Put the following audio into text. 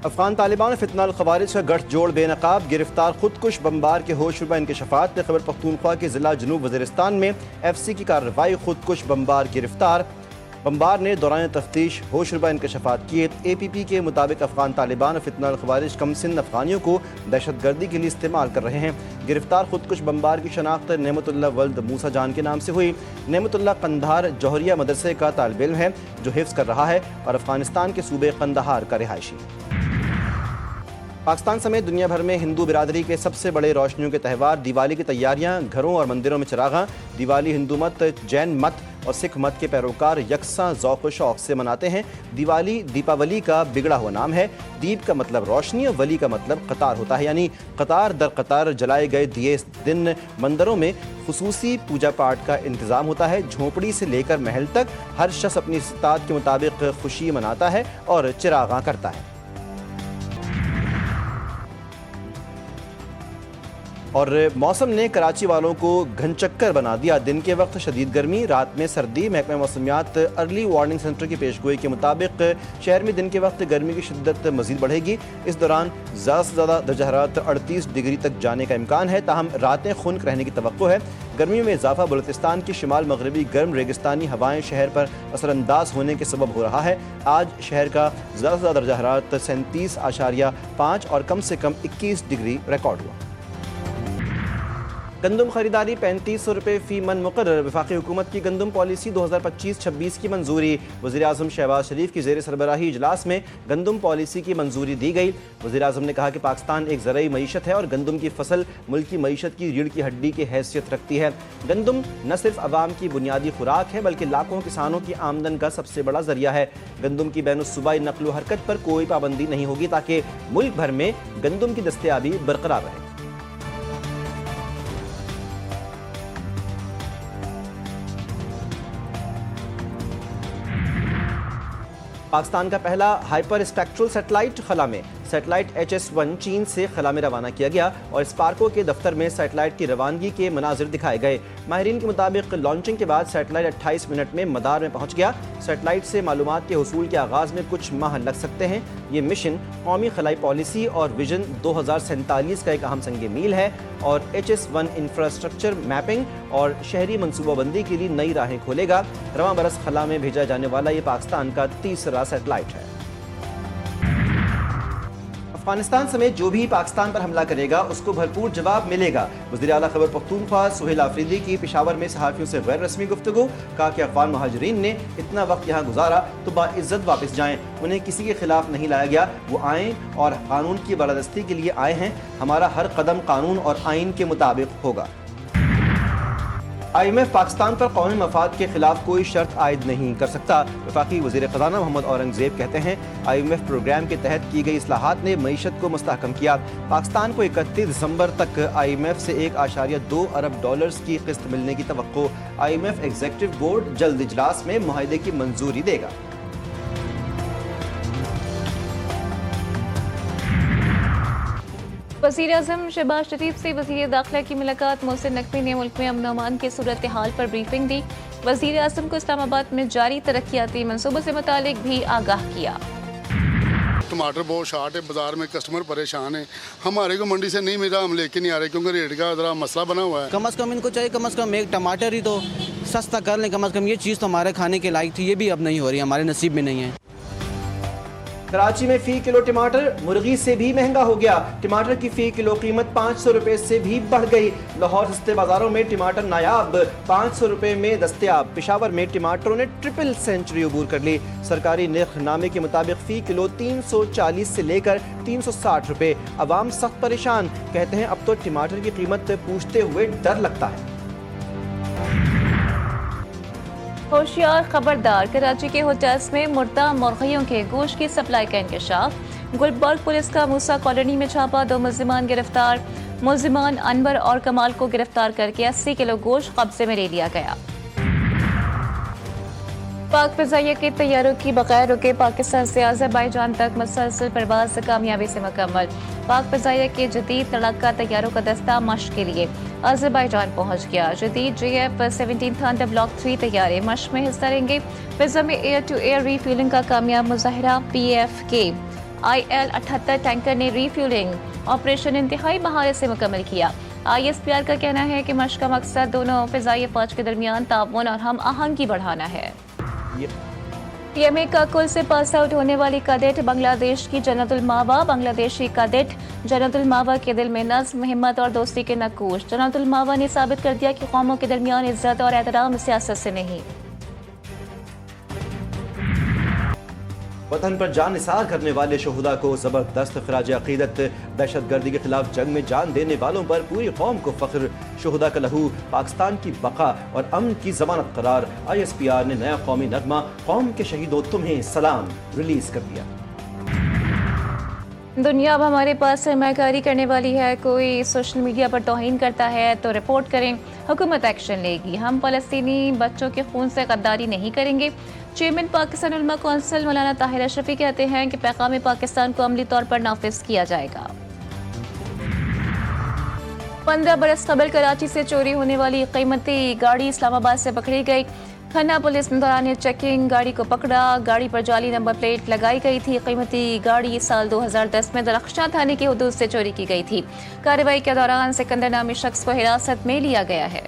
अफगान तालिबान और फितनाल खवारिज का गठजोड़ बेनकाब, गिरफ्तार खुदकुश बमबार के होशरुबा इंकशाफात। खैबर पख्तूनख्वा के जिला जनूब वज़ीरिस्तान में FC की कार्रवाई, खुदकुश बमबार गिरफ्तार। बमबार ने दौरान तफ्तीश होशरुबा इंकशाफात किए। APP के मुताबिक अफगान तालिबान और फितनाल खवारिज कम सिन अफगानियों को दहशतगर्दी के लिए इस्तेमाल कर रहे हैं। गिरफ्तार खुदकुश बमबार की शनाख्त नेमतुल्लाह वल्द मूसा जान के नाम से हुई। नेमतुल्लाह कंधार जौहरिया मदरसे का तालिब इल्म है जो हिफ्ज़ कर रहा है और अफगानिस्तान के सूबे कंदहार का रिहायशी। पाकिस्तान समेत दुनिया भर में हिंदू बिरादरी के सबसे बड़े रोशनियों के त्यौहार दिवाली की तैयारियां, घरों और मंदिरों में चिरागां। दिवाली हिंदू मत, जैन मत और सिख मत के पैरोकार यकसा ज़ौक़ व शौक़ से मनाते हैं। दिवाली दीपावली का बिगड़ा हुआ नाम है। दीप का मतलब रोशनी और वली का मतलब कतार होता है, यानी कतार दर कतार जलाए गए दिए। इस दिन मंदिरों में खुसूसी पूजा पाठ का इंतज़ाम होता है। झोंपड़ी से लेकर महल तक हर शख्स अपनी इस्तात के मुताबिक खुशी मनाता है और चिरागां करता है। और मौसम ने कराची वालों को घनचक्कर बना दिया। दिन के वक्त शदीद गर्मी, रात में सर्दी। महकमा मौसमियात अर्ली वार्निंग सेंटर की पेशगोई के मुताबिक शहर में दिन के वक्त गर्मी की शिद्दत मजीद बढ़ेगी। इस दौरान ज़्यादा से ज़्यादा दर्जा हरारत 38 डिग्री तक जाने का इम्कान है, ताहम रातें खुनक रहने की तवक्को है। गर्मियों में इजाफा बलूचिस्तान की शिमाल मगरबी गर्म रेगिस्तानी हवाएं शहर पर असरअंदाज होने के सबब हो रहा है। आज शहर का ज़्यादा से ज़्यादा दर्जा हरारत 37.5 और कम से कम 21 डिग्री रिकॉर्ड हुआ। गंदम खरीदारी 3500 रुपये फ़ी मन मुकर्रर। वफाकी हुकूमत की गंदम पॉलिसी 2025-26 की मंजूरी। वज़ीर-ए-आज़म शहबाज शरीफ की ज़ेर सरबराही इजलास में गंदम पॉलिसी की मंजूरी दी गई। वज़ीर-ए-आज़म ने कहा कि पाकिस्तान एक ज़रई मईशत है और गंदम की फसल मुल्की मईशत की रीढ़ की हड्डी की हैसियत रखती है। गंदम न सिर्फ अवाम की बुनियादी खुराक है बल्कि लाखों किसानों की आमदन का सबसे बड़ा जरिया है। गंदम की बैनुस्सूबाई नकलो हरकत पर कोई पाबंदी नहीं होगी ताकि मुल्क भर में गंदम की दस्तयाबी बरकरार रहे। पाकिस्तान का पहला हाइपर स्पेक्ट्रल सैटेलाइट खला में। सैटेलाइट HS-1 चीन से खला में रवाना किया गया और स्पार्को के दफ्तर में सैटेलाइट की रवानगी के मनाजिर दिखाए गए। माहिरीन के मुताबिक लॉन्चिंग के बाद सैटेलाइट 28 मिनट में मदार में पहुंच गया। सैटेलाइट से मालूमात के हुसूल के आगाज़ में कुछ माह लग सकते हैं। ये मिशन कौमी खलाई पॉलिसी और विजन 2047 का एक अहम संग मील है और HS-1 इंफ्रास्ट्रक्चर मैपिंग और शहरी मनसूबाबंदी के लिए नई राहें खोलेगा। रवां बरस खला में भेजा जाने वाला ये पाकिस्तान का तीसरा सैटेलाइट है। अफगानिस्तान समेत जो भी पाकिस्तान पर हमला करेगा उसको भरपूर जवाब मिलेगा। वज़ीर आला खैबर पख्तूनख्वा सुहेल आफरीदी की पेशावर में सहाफ़ियों से गैर रस्मी गुफ्तगू। कहा कि अफगान महाजरीन ने इतना वक्त यहाँ गुजारा तो बाइज़्ज़त वापस जाएँ, उन्हें किसी के खिलाफ नहीं लाया गया। वो आएँ और कानून की बालादस्ती के लिए आए हैं। हमारा हर कदम कानून और आइन के मुताबिक होगा। IMF पाकिस्तान पर कौमी मफाद के खिलाफ कोई शर्त आयद नहीं कर सकता। वफाकी वज़ीर ख़ज़ाना मोहम्मद औरंगज़ेब कहते हैं IMF प्रोग्राम के तहत की गई इस्लाहात ने मईशत को मुस्तहकम किया। पाकिस्तान को 31 दिसंबर तक IMF से $1.2 अरब की किस्त मिलने की तवक्को। IMF एग्जीक्यूटिव बोर्ड जल्द इजलास में मुआहदे की मंजूरी देगा। वज़ीर-ए-आज़म शहबाज शरीफ से वज़ीर दाखिला की मुलाकात। मोहसिन नकवी ने मुल्क में अमन अमान की सूरत हाल पर ब्रीफिंग दी। वज़ीर-ए-आज़म को इस्लामाबाद में जारी तरक्याती मंसूबों से मुतालिक भी आगाह किया। टमाटर बहुत शार्ट है, बाजार में कस्टमर परेशान है। हमारे को मंडी से नहीं मिला, हम लेके नहीं आ रहे क्योंकि रेट का ज़रा मसला बना हुआ है। कम से कम इनको चाहिए कम से कम एक टमाटर ही तो सस्ता कर लें। कम से कम ये चीज़ तो हमारे खाने के लायक थी, ये भी अब नहीं हो रही, हमारे नसीब में नहीं है। कराची में फ़ी किलो टमाटर मुर्गी से भी महंगा हो गया। टमाटर की फ़ी किलो कीमत 500 रुपए से भी बढ़ गई। लाहौर सस्ते बाजारों में टमाटर नायाब 500 रुपए में दस्तयाब। पेशावर में टमाटरों ने ट्रिपल सेंचुरी अबूर कर ली। सरकारी निर्खनामे के मुताबिक फ़ी किलो 340 से लेकर 360 रुपए। अवाम सख्त परेशान, कहते हैं अब तो टमाटर की कीमत पूछते हुए डर लगता है। होशियार खबरदार, कराची के होटल्स में मुर्दा मुर्गियों के गोश्त की सप्लाई का इंकशाफ। गुलबर्ग पुलिस का मूसा कॉलोनी में छापा, 2 मुल्जिमान गिरफ्तार। मुल्जिमान अनवर और कमाल को गिरफ्तार करके 80 किलो गोश्त कब्जे में ले लिया गया। पाक फ़िज़ाइया के तैयारों की बगैर रुके पाकिस्तान से अज़रबैजान तक मुसलसल परवाज़ कामयाबी से मुकम्मल। पाक फ़िज़ाइया के जदीद तड़क्का तैयारों का दस्ता मश्क के लिए अज़रबैजान पहुंच गया। जदीद JF-17 थंडर ब्लॉक 3 तैयारे मश्क में हिस्सा लेंगे। फ़िज़ा में एयर टू एयर रीफ्यूलिंग का कामयाब मुज़ाहरा। PF के IL-78 टैंकर ने रीफ्यूलिंग ऑपरेशन इंतहाई महारत से मुकम्मल किया। ISPR का कहना है कि मशक का मकसद दोनों फ़िज़ाई फ़ौज के दरमियान ताउन और हम आहंगी बढ़ाना है। PMA का कुल से पास आउट होने वाली कैडेट बांग्लादेश की जन्नतुल मावा। बांग्लादेशी कैडेट जन्नतुल मावा के दिल में नज़्म, हिम्मत और दोस्ती के नक्कूश। जन्नतुल मावा ने साबित कर दिया कि कौमों के दरमियान इज्जत और एहतराम सियासत से नहीं। वतन पर जान निसार करने वाले शहुदा को ज़बरदस्त खराज अक़ीदत। दहशतगर्दी के खिलाफ जंग में जान देने वालों पर पूरी कौम को फ़ख्र। शहुदा का लहू पाकिस्तान की बका और अमन की ज़मानत करार। ISPR ने नया कौमी नगमा कौम के शहीदों तुम्हें सलाम रिलीज़ कर दिया। दुनिया अब हमारे पास सरमाकारी करने वाली है। कोई सोशल मीडिया पर तौहीन करता है तो रिपोर्ट करें, हुकूमत एक्शन लेगी। हम फ़लस्तीनी बच्चों के खून से गद्दारी नहीं करेंगे। चेयरमैन पाकिस्तान उलमा कौंसिल मौलाना ताहिर अशरफी कहते हैं कि पैगाम पाकिस्तान को अमली तौर पर नाफिज किया जाएगा। 15 बरस कबल कराची से चोरी होने वाली कीमती गाड़ी इस्लामाबाद से पकड़ी गई। खन्ना पुलिस ने दौरान चेकिंग गाड़ी को पकड़ा। गाड़ी पर जाली नंबर प्लेट लगाई गई थी। कीमती गाड़ी साल 2010 में दरख्शां थाने की हदूद से चोरी की गई थी। कार्रवाई के दौरान सिकंदर नामी शख्स को हिरासत में लिया गया है।